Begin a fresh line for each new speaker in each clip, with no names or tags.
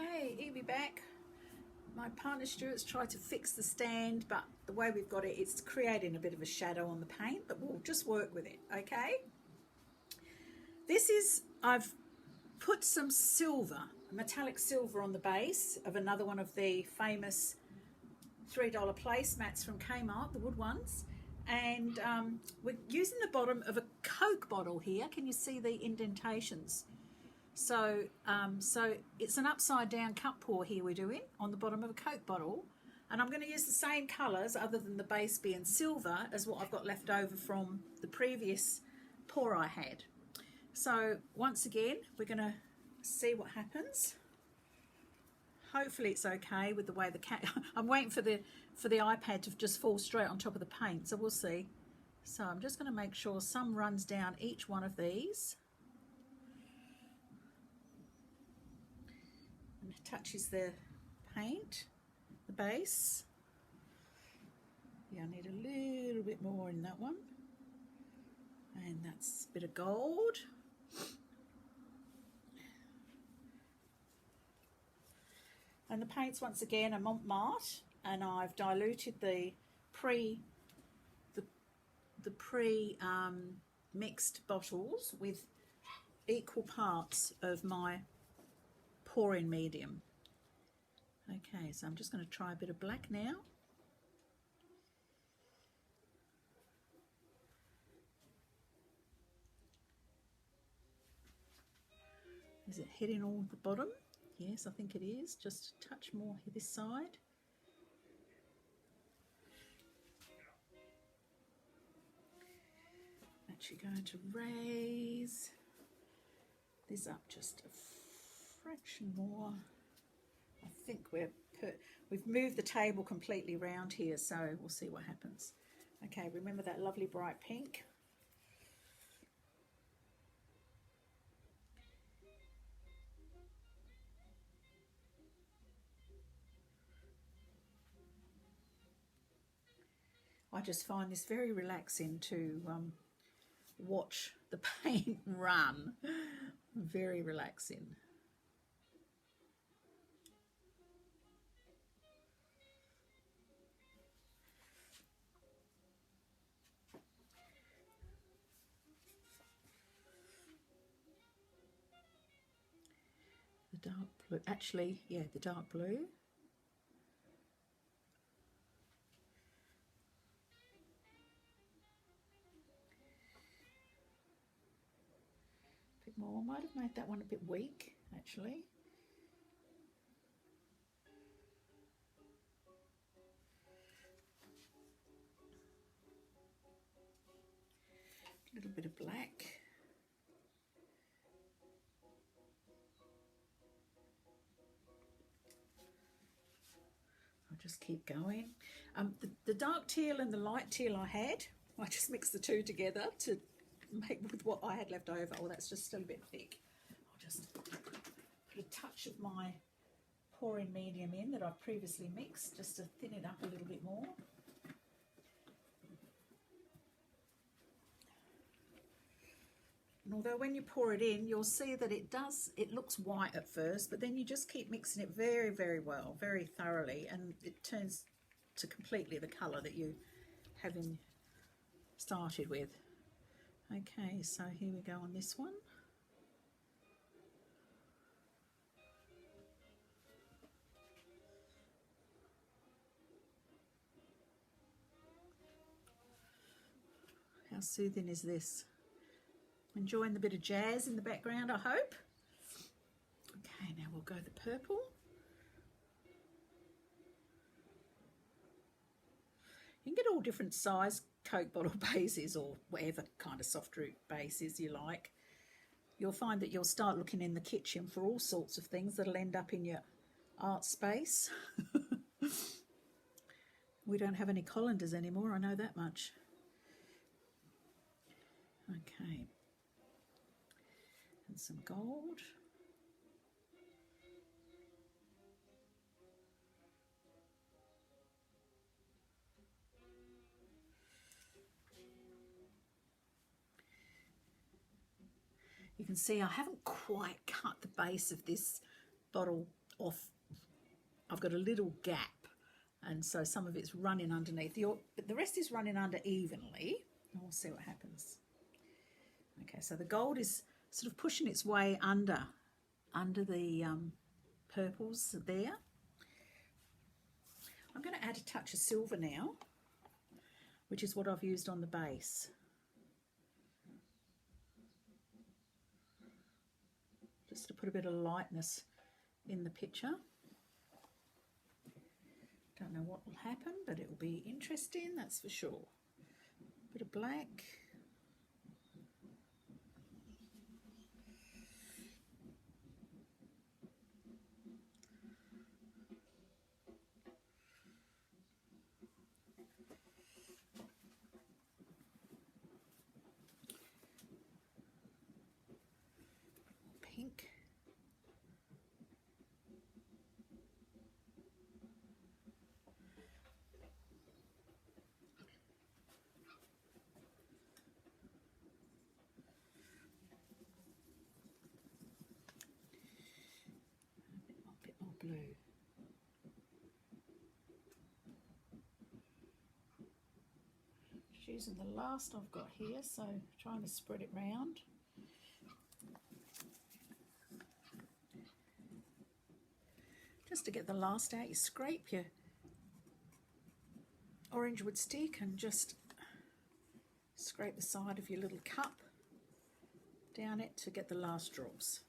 Okay, Evie back. My partner Stuart's tried to fix the stand, but the way we've got it, it's creating a bit of a shadow on the paint, but we'll just work with it, okay? I've put some silver, metallic silver on the base of another one of the famous $3 placemats from Kmart, the wood ones. And we're using the bottom of a Coke bottle here. Can you see the indentations? So it's an upside down cup pour here we're doing on the bottom of a Coke bottle. And I'm going to use the same colours other than the base being silver as what I've got left over from the previous pour I had. So once again, we're going to see what happens. Hopefully it's okay with the way the cat... I'm waiting for the iPad to just fall straight on top of the paint, so we'll see. So I'm just going to make sure some runs down each one of these. And it touches the paint, the base. Yeah, I need a little bit more in that one. And that's a bit of gold. And the paints, once again, are Montmartre, and I've diluted the mixed bottles with equal parts of my pouring medium. Okay, so I'm just going to try a bit of black now. Is it hitting all the bottom? Yes, I think it is. Just a touch more this side. Actually going to raise this up just a fraction more. I think we've moved the table completely round here, so we'll see what happens. Okay, remember that lovely bright pink. I just find this very relaxing to watch the paint run. Very relaxing. The dark blue, actually, yeah, the dark blue. More. I might have made that one a bit weak, actually. A little bit of black. I'll just keep going. The dark teal and the light teal I just mixed the two together to make with what I had left over. Oh, that's just still a bit thick. I'll just put a touch of my pouring medium in that I've previously mixed just to thin it up a little bit more. And although when you pour it in, you'll see that it looks white at first, but then you just keep mixing it very, very well, very thoroughly, and it turns to completely the colour that you having started with. Okay, so here we go on this one. How soothing is this? Enjoying the bit of jazz in the background, I hope. Okay, now we'll go the purple. You can get all different size Coke bottle bases or whatever kind of soft drink bases you like. You'll find that you'll start looking in the kitchen for all sorts of things that'll end up in your art space. We don't have any colanders anymore, I know that much. Okay. And some gold. You can see I haven't quite cut the base of this bottle off. I've got a little gap, and so some of it's running underneath. But the rest is running under evenly. And we'll see what happens. Okay, so the gold is sort of pushing its way under the purples there. I'm going to add a touch of silver now, which is what I've used on the base. Just to put a bit of lightness in the picture. Don't know what will happen, but it will be interesting, that's for sure. Bit of black. Pink. A bit more blue. Just using the last I've got here, so trying to spread it round. Just to get the last out, you scrape your orange wood stick and just scrape the side of your little cup down it to get the last drops.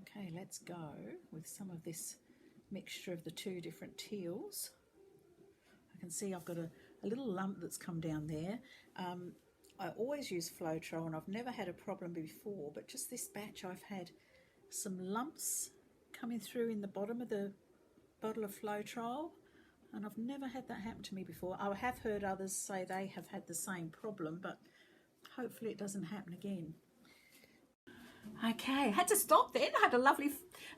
Okay, let's go with some of this mixture of the two different teals. I can see I've got a little lump that's come down there. I always use Floetrol and I've never had a problem before, but just this batch I've had some lumps coming through in the bottom of the bottle of Floetrol, and I've never had that happen to me before. I have heard others say they have had the same problem, but hopefully it doesn't happen again. Okay, had to stop then. I had a lovely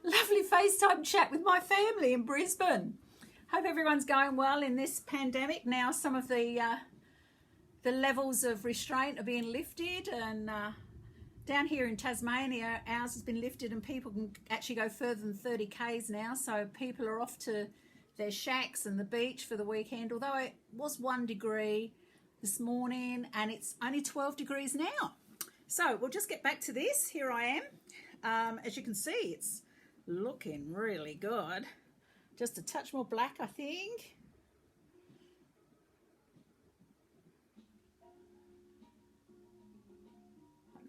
FaceTime chat with my family in Brisbane. Hope everyone's going well in this pandemic. Now some of the levels of restraint are being lifted, and down here in Tasmania ours has been lifted and people can actually go further than 30 k's now, so people are off to their shacks and the beach for the weekend, although it was 1 degree this morning and it's only 12 degrees now. So we'll just get back to this. Here I am. As you can see, it's looking really good. Just a touch more black, I think.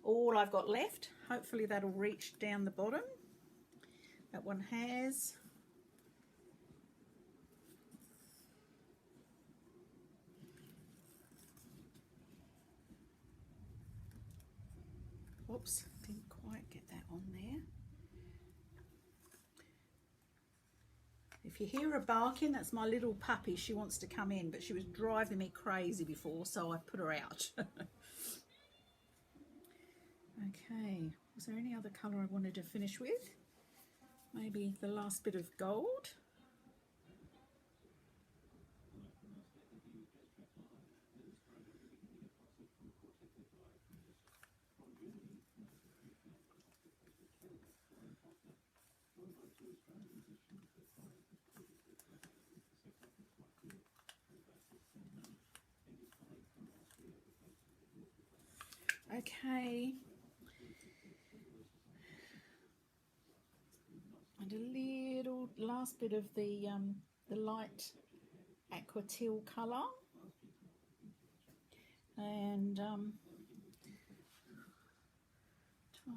All I've got left. Hopefully that'll reach down the bottom. That one has. Oops, didn't quite get that on there. If you hear her barking, that's my little puppy. She wants to come in, but she was driving me crazy before, so I put her out. Okay, was there any other colour I wanted to finish with? Maybe the last bit of gold. Okay. And a little last bit of the light aqua teal colour, and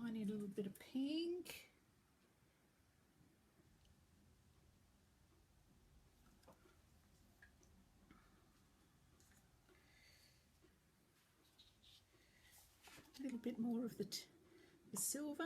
tiny little bit of pink. A little bit more of the silver.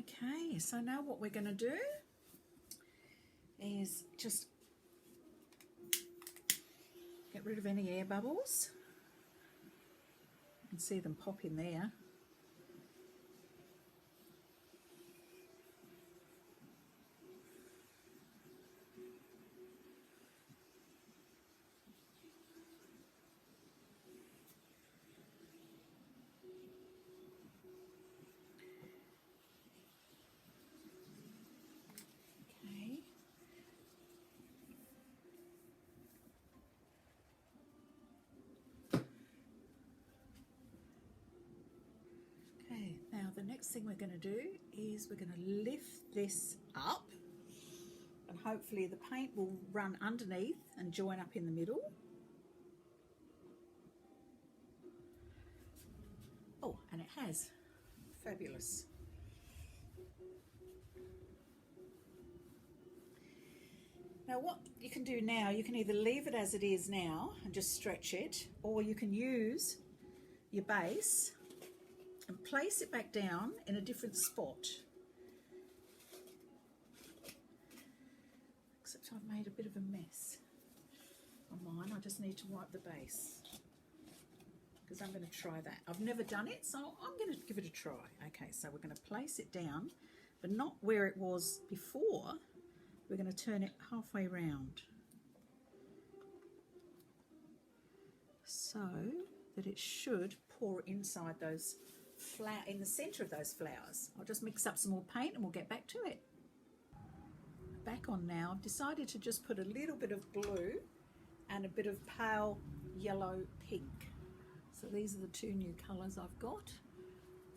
Okay, so now what we're going to do is just get rid of any air bubbles. You can see them pop in there. Okay. Okay, now the next thing we're going to do is we're going to lift this up, and hopefully the paint will run underneath and join up in the middle. Oh, and it has. Fabulous. Now what you can do now, you can either leave it as it is now and just stretch it, or you can use your base and place it back down in a different spot. Except I've made a bit of a mess on mine. I just need to wipe the base, because I'm going to try that. I've never done it, so I'm going to give it a try. Okay, so we're going to place it down, but not where it was before. We're going to turn it halfway round, so that it should pour inside those in the centre of those flowers. I'll just mix up some more paint and we'll get back to it. Back on now. I've decided to just put a little bit of blue and a bit of pale yellow pink. So these are the two new colours I've got,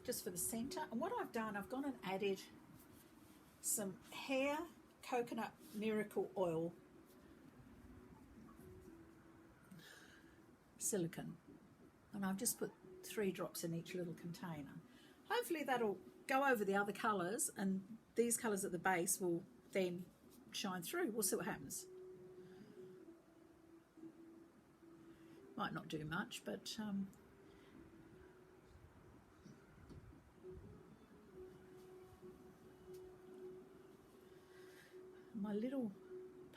just for the centre. And what I've done, I've gone and added some hair coconut miracle oil silicone, and I've just put 3 drops in each little container. Hopefully that'll go over the other colours, and these colours at the base will then shine through. We'll see what happens. Might not do much, but my little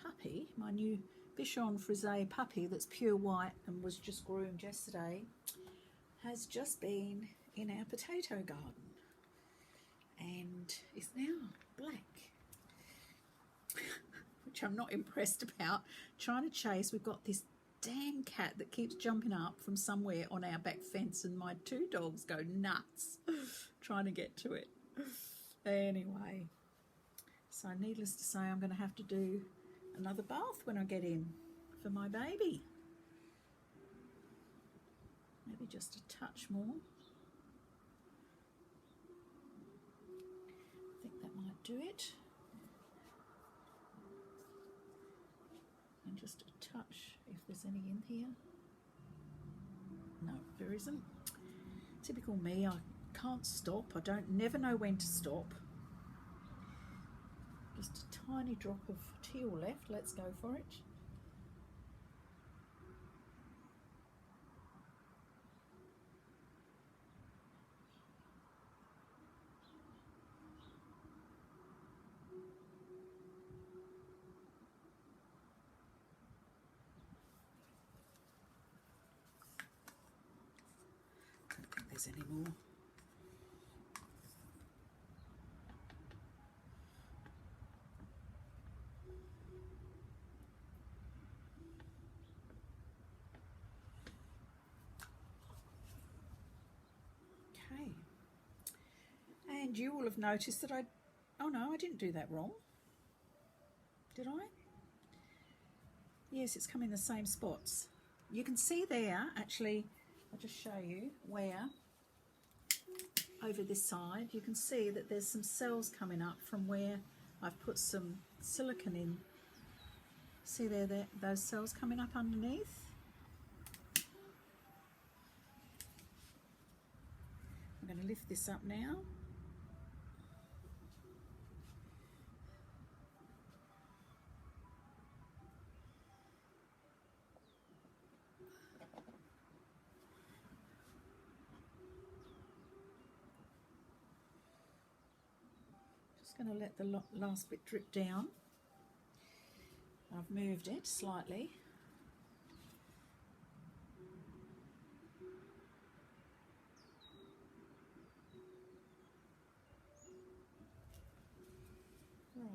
puppy, my new Bichon Frise puppy that's pure white and was just groomed yesterday, has just been in our potato garden and is now black, which I'm not impressed about. Trying to chase, we've got this damn cat that keeps jumping up from somewhere on our back fence, and my 2 dogs go nuts trying to get to it. Anyway, so needless to say, I'm going to have to do another bath when I get in for my baby. Maybe just a touch more. I think that might do it. And just a touch if there's any in here. No, there isn't. Typical me, I can't stop. I never know when to stop. Just a tiny drop of teal left. Let's go for it. I don't think there's any more. And you will have noticed that oh no, I didn't do that wrong. Did I? Yes, it's come in the same spots. You can see there, actually, I'll just show you where, over this side, you can see that there's some cells coming up from where I've put some silicone in. See there, those cells coming up underneath? I'm going to lift this up now. Just going to let the last bit drip down. I've moved it slightly. Right.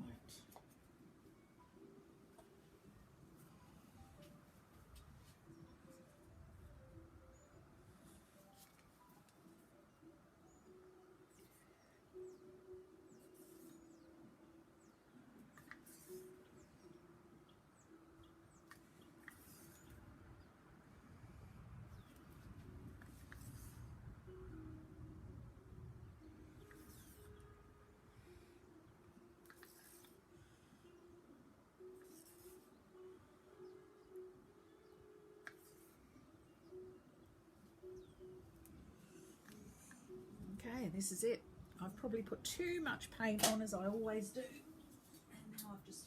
Okay, this is it. I've probably put too much paint on, as I always do. And now I've just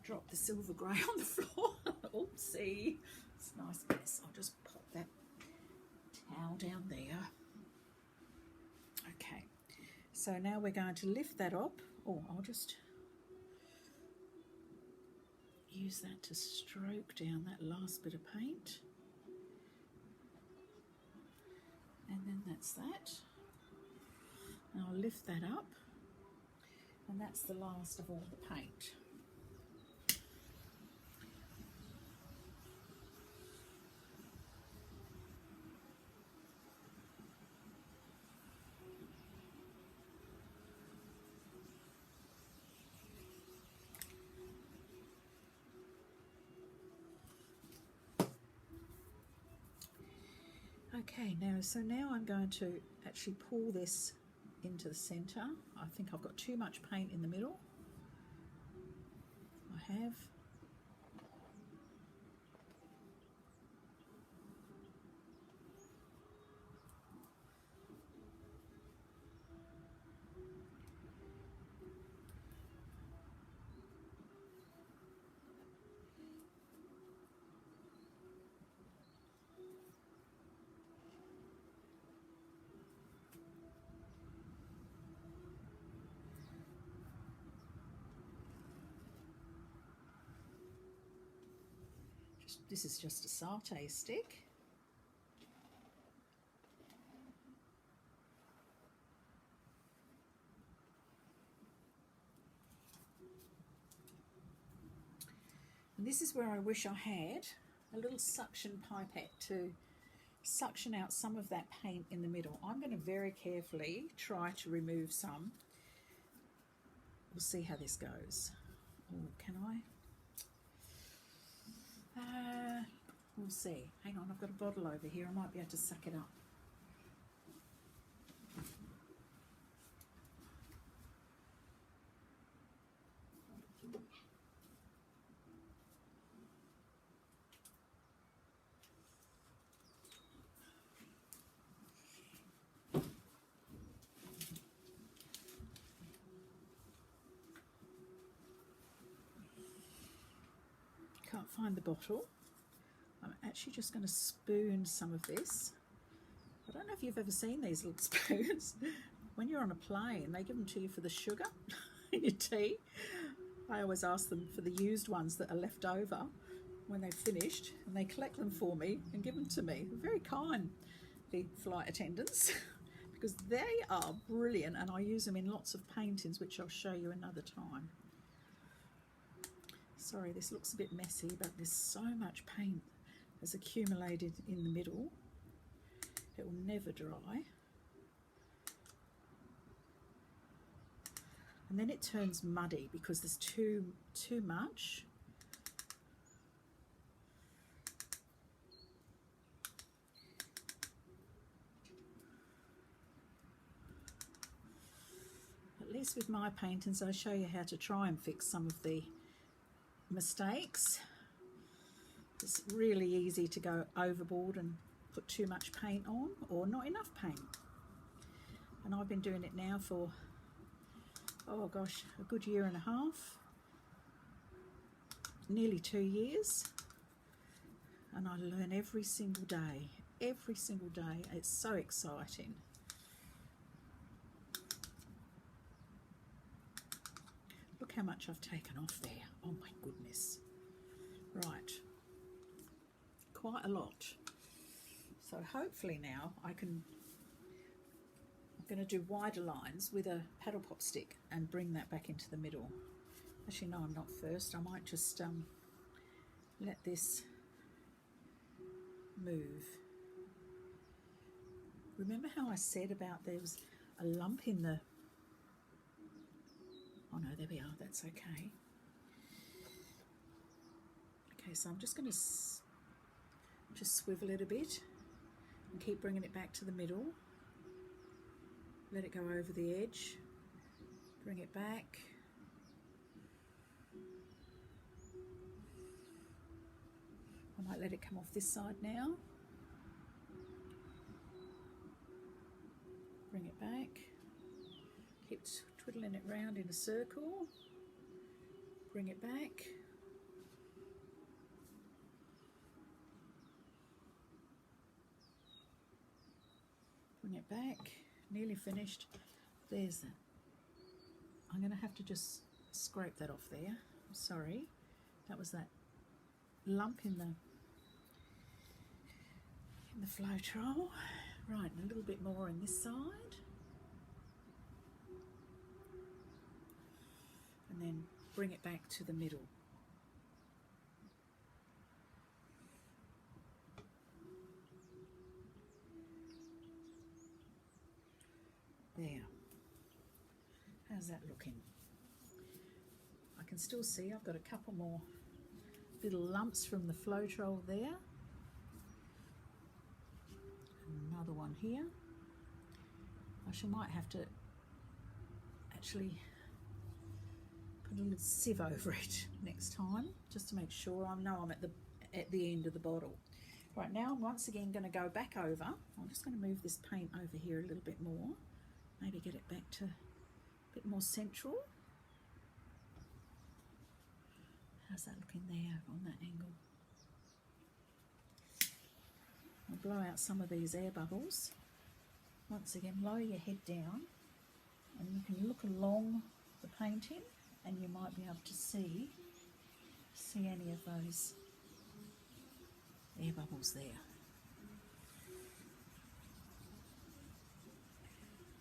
dropped the silver grey on the floor. Oopsie. It's a nice mess. I'll just pop that towel down there. Okay, so now we're going to lift that up. Oh, I'll just use that to stroke down that last bit of paint. And then that's that. And I'll lift that up, and that's the last of all the paint. Okay, now I'm going to actually pull this into the center. I think I've got too much paint in the middle. I have. This is just a satay stick. And this is where I wish I had a little suction pipette to suction out some of that paint in the middle. I'm going to very carefully try to remove some. We'll see how this goes. Oh, can I? We'll see. Hang on, I've got a bottle over here. I might be able to suck it up. Can't find the bottle. I'm actually just going to spoon some of this. I don't know if you've ever seen these little spoons. When you're on a plane, they give them to you for the sugar in your tea. I always ask them for the used ones that are left over when they've finished, and they collect them for me and give them to me. They're very kind, the flight attendants, because they are brilliant, and I use them in lots of paintings, which I'll show you another time. Sorry, this looks a bit messy, but there's so much paint has accumulated in the middle. It will never dry. And then it turns muddy because there's too much. At least with my paintings, I show you how to try and fix some of the mistakes. It's really easy to go overboard and put too much paint on, or not enough paint. And I've been doing it now for, oh gosh, a good year and a half, nearly 2 years, and I learn every single day. Every single day. It's so exciting. how much I've taken off there. Oh my goodness. Right. Quite a lot. So hopefully now I'm going to do wider lines with a paddle pop stick and bring that back into the middle. Actually, no, I'm not first. I might just let this move. Remember how I said about there was a lump in the... Oh no, there we are. That's okay. Okay, so I'm just going to just swivel it a bit and keep bringing it back to the middle. Let it go over the edge. Bring it back. I might let it come off this side now. Bring it back. Keep twiddling it round in a circle. Bring it back. Bring it back. Nearly finished. There's that. I'm going to have to just scrape that off there. I'm sorry. That was that lump in the Floetrol. Right, and a little bit more on this side. And then bring it back to the middle. There. How's that looking? I can still see I've got a couple more little lumps from the Floetrol there. Another one here. I might have to actually put a little sieve over it next time, just to make sure I'm at the end of the bottle. Right, now I'm once again going to go back over. I'm just going to move this paint over here a little bit more. Maybe get it back to a bit more central. How's that looking there on that angle? I'll blow out some of these air bubbles. Once again, lower your head down and you can look along the painting and you might be able to see any of those air bubbles there.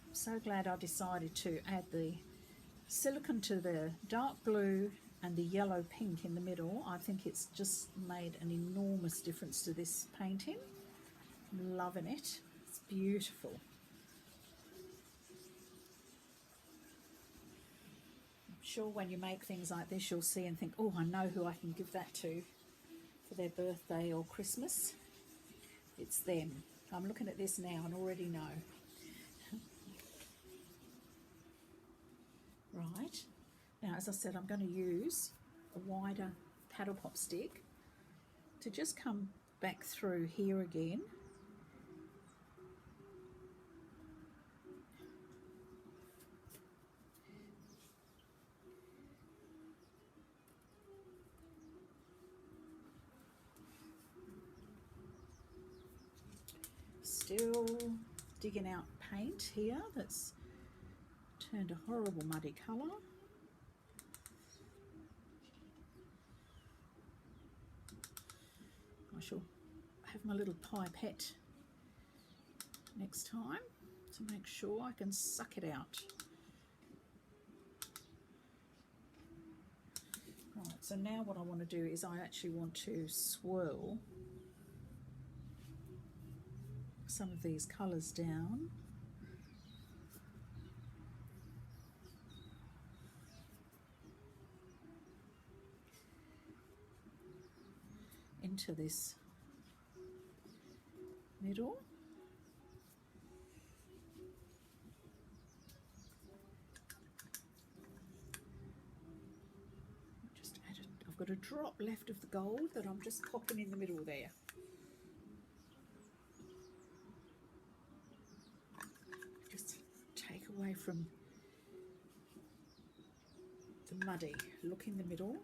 I'm so glad I decided to add the silicone to the dark blue and the yellow pink in the middle. I think it's just made an enormous difference to this painting. I'm loving it. It's beautiful. I'm sure when you make things like this you'll see and think, oh, I know who I can give that to for their birthday or Christmas. It's them. I'm looking at this now and already know. Right. Now, as I said, I'm going to use a wider paddle pop stick to just come back through here again. Still digging out paint here that's turned a horrible muddy colour. I shall have my little pipette next time to make sure I can suck it out. Right, so now what I want to do is I actually want to swirl some of these colours down. Into this middle. Just add it. I've got a drop left of the gold that I'm just popping in the middle there. Just take away from the muddy look in the middle.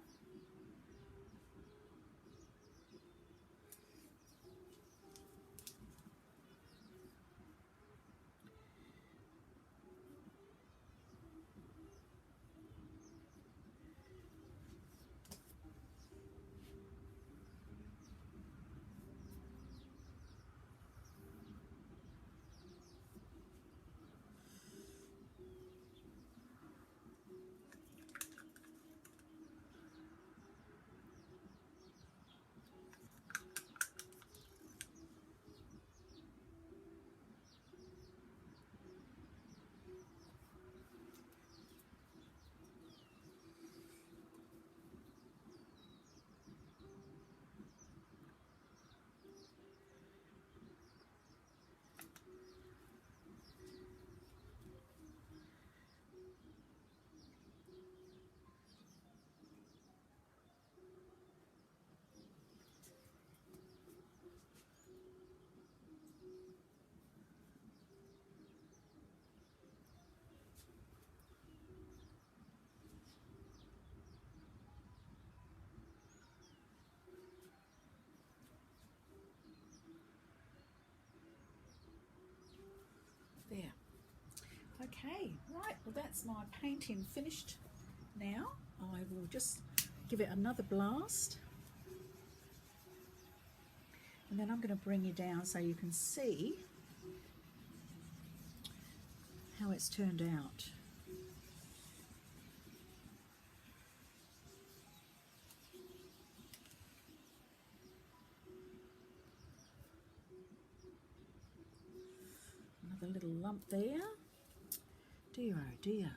Okay, right, well that's my painting finished now. I will just give it another blast. And then I'm going to bring you down so you can see how it's turned out. Another little lump there. Dear oh dear.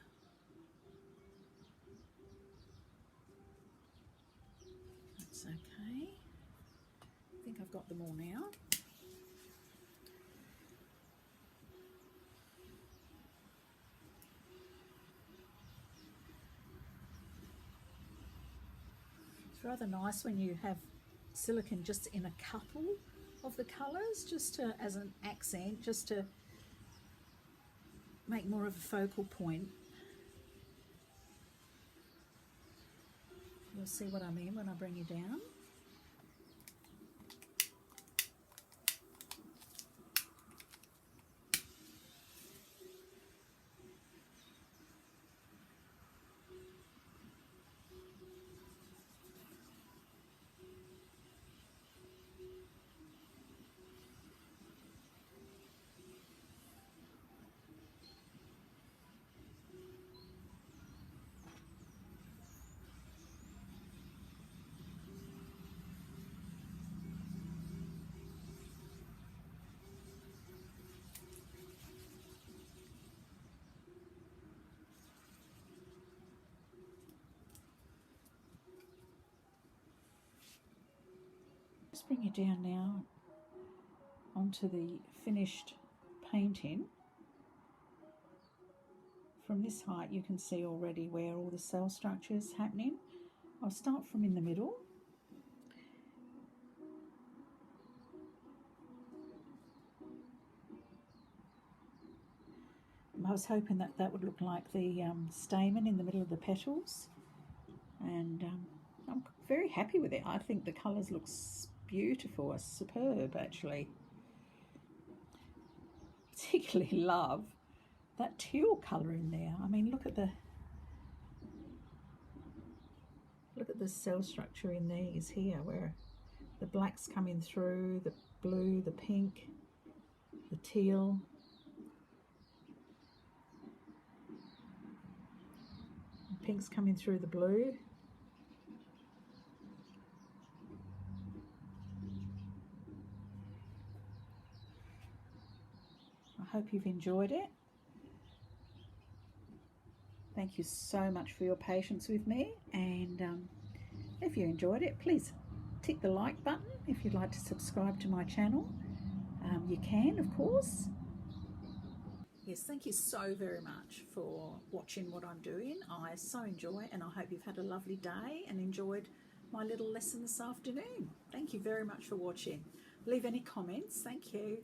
That's okay. I think I've got them all now. It's rather nice when you have silicone just in a couple of the colours, just to, as an accent, just to make more of a focal point. You'll see what I mean when I bring you down. Just bring you down now onto the finished painting. From this height you can see already where all the cell structure is happening. I'll start from in the middle. I was hoping that that would look like the stamen in the middle of the petals, and I'm very happy with it. I think the colours look beautiful, superb actually. Particularly love that teal colour in there. I mean, look at the cell structure in these here, where the black's coming through, the blue, the pink, the teal. The pink's coming through the blue. I hope you've enjoyed it. Thank you so much for your patience with me, and if you enjoyed it, please tick the like button. If you'd like to subscribe to my channel, you can, of course. Yes, thank you so very much for watching what I'm doing. I so enjoy, and I hope you've had a lovely day and enjoyed my little lesson this afternoon. Thank you very much for watching. Leave any comments. Thank you.